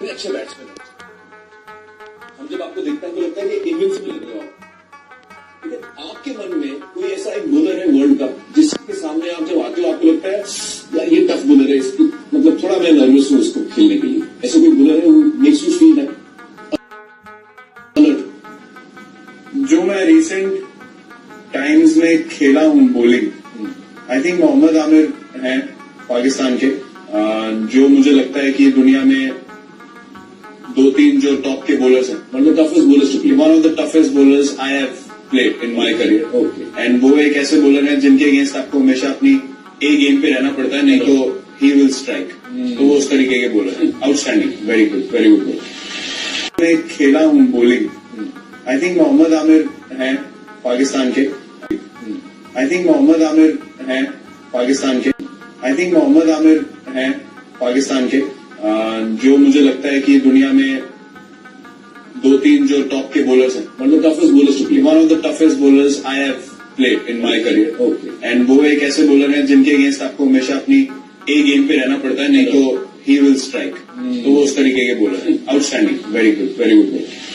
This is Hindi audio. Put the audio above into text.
अच्छे बैट्समैन है। हम जब आपको देखते हैं तो लगता है कि इनविंसिबल लग रहे हो आप। लेकिन आपके मन में कोई ऐसा एक बॉलर है वर्ल्ड का जिसके सामने आप जब आते हो आपको लगता है यार ये टफ बॉलर है, इसकी मतलब थोड़ा मैं नर्वस हूँ इसको खेलने के लिए, ऐसा कोई बॉलर है makes you feel that alert? जो मैं रिसेंट टाइम्स में खेला हूँ bowling, I think Mohammad Amir हैं पाकिस्तान के, जो मुझे लगता है कि दुनिया में 2-3 जो टॉप के बॉलर्स हैं, one of the toughest bowlers to play, one of the toughest bowlers I have played in my career. Okay. And वो एक ऐसे बॉलर हैं जिनके अगेंस्ट आपको हमेशा अपनी ए गेम पे रहना पड़ता है, नहीं तो ही विल स्ट्राइक। तो वो उस तरीके के बॉलर हैं। Outstanding, very good bowler. मैं खेला हूँ bowling, I think Mohammad Amir हैं पाकिस्तान के, आई थिंक मोहम्मद आमिर हैं पाकिस्तान के, आई थिंक मोहम्मद आमिर हैं पाकिस्तान के, जो मुझे लगता है कि दुनिया में 2-3 जो टॉप के बॉलर्स हैं, one of the toughest bowlers to play, one of the toughest bowlers I have played in my career. Okay. And वो एक ऐसे बॉलर हैं जिनके अगेंस्ट आपको हमेशा अपनी ए गेम पे रहना पड़ता है, नहीं तो ही विल स्ट्राइक। तो वो उस तरीके के बॉलर हैं। Outstanding, very good bowler.